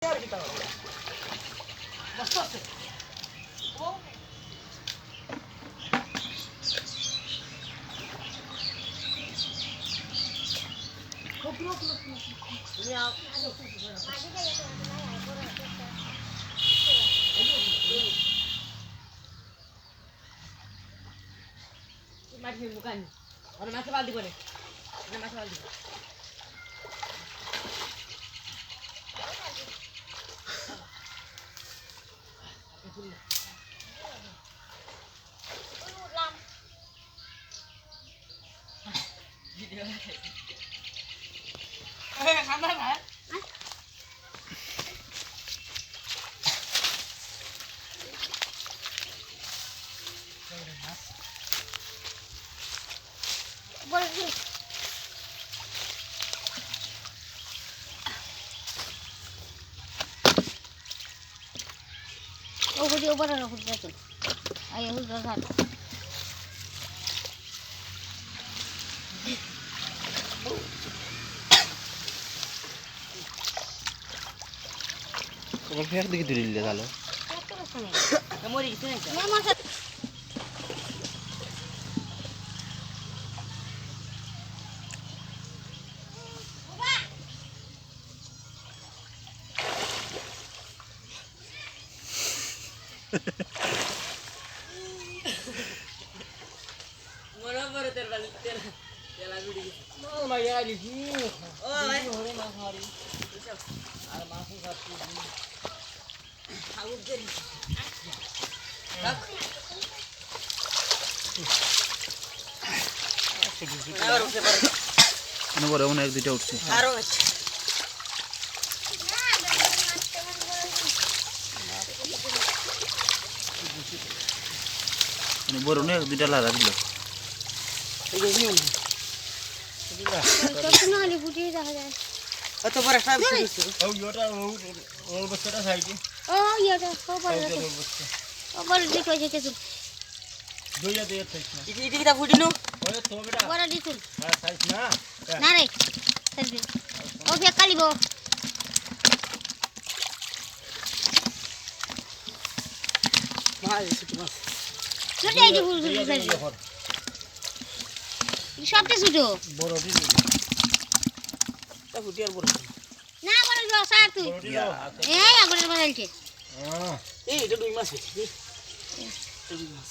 bukan. Orang masuk balik boleh. Orang masuk balik. Kamera kan? Boleh. Oh, video barang aku tu. Ayah sudah kan. Kalau pihak begitu dilihat kalau. Kamu di sini kan? Mana baru terbalik lalu di. Oh, maya di sini. Oh, Hari mas hari. Ada masuk satu. tahu jadi. Baru sebar. Ini baru mana yang tidak udah. Harus. Ini baru nih tidak larat dulu. Tapi nak liputi dah ada. Atau baru saya begitu. Oh, yoda roll besar dah saja. Oh, iya dah. Oh, boleh. Roll besar. Oh, boleh di tu aja tu. Dua dia tak. Ini kita budinu. Oh, ya tu beda. Boleh di tu. Ah, size na. Nare. Sini. Oh, biar kali bo. Mahal itu mas. Sudah ini bulu saja. Shabte sudo. Boro di. Tak budian buru. Na boleh jual satu. Aku dah boleh je. Ah. Itu dua mas. Itu mas.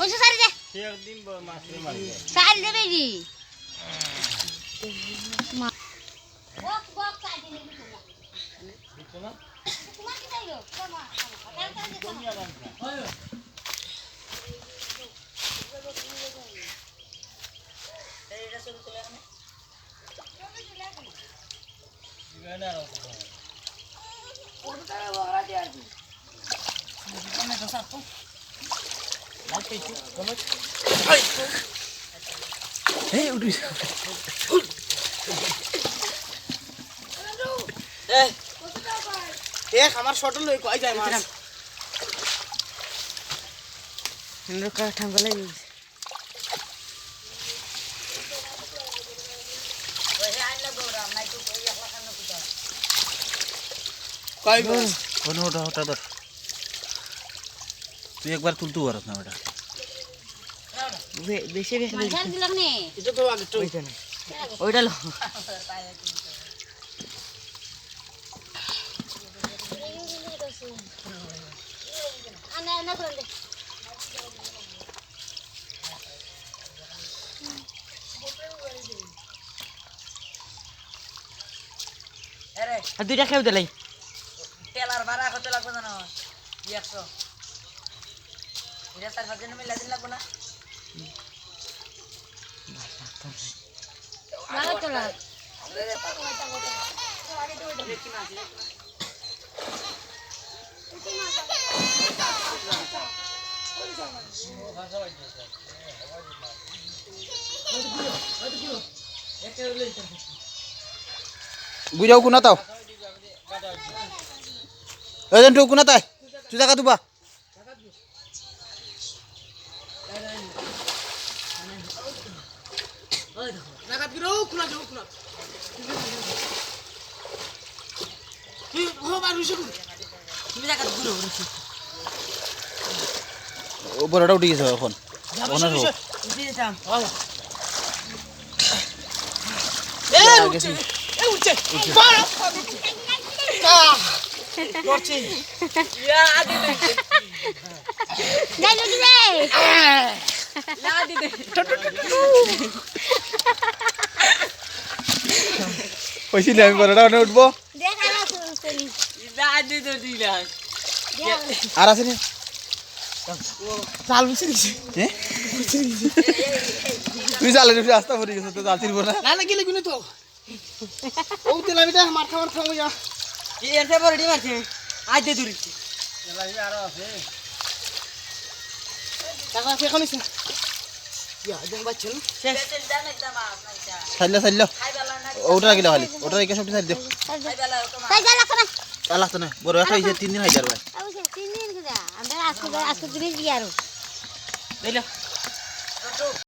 Oh, sehari je. Siang din mas mari. Sehari je beri. Bok tadi ni tu. Itu na. Cuma kita itu. Sama. Dunia kan. Ayo. Gimana lo? Udah bawa dia. Mana tu satu? Nanti itu, kamu. Udah. আমার শটল লই কই যায় মাছ ইন্দ্র কা ঠাঙ্গা লাগি কই মাছ Kono udah dah. Tu ekbar tultu warat na beda. বেশি বেশি Macam bilang ni. এটা তো আগে তো ওইটা না ওইটা লো Anak turun deh. আর দুইটা খেয়ে দিলাই তেলার ভাড়া কত লাগবে জানো 100 এটা তার সাথে মিলা দিন লাগবে না Mana tu lah? Bujau kuna tau. Ajan tu kuna tai. Tu jaga tu ba. নাগাদ গিরো খুলা যাও খুলা তুমি জায়গা ঘুরো ও বড়টা উঠে গেছে এখন ওনার হোক উঠে যেতাম কইছিলি আমি বড়টা ওখানে উঠবো আর আছে নি জাল বুঝে দিছি হ্যাঁ তুই জালের উপরে আস্তা পড়ে গেছে তো জাল ছিড়বো না না না গেলে গুনে তো ও তেলাবিটা মাথা যা এর সে বড় মারছে আজ দে দূরি তেলাবি আরো আছে টাকা আছে এখন আছে ইয়া দেখ বাচ্চা না শেষ সাইলা সাইলা ওটা গেলে খালি ওটা রেখে সবটি সাইড দে আর লাগতো না বড় একটা হয়েছে 3 দিন হয়ে যাবে দিলা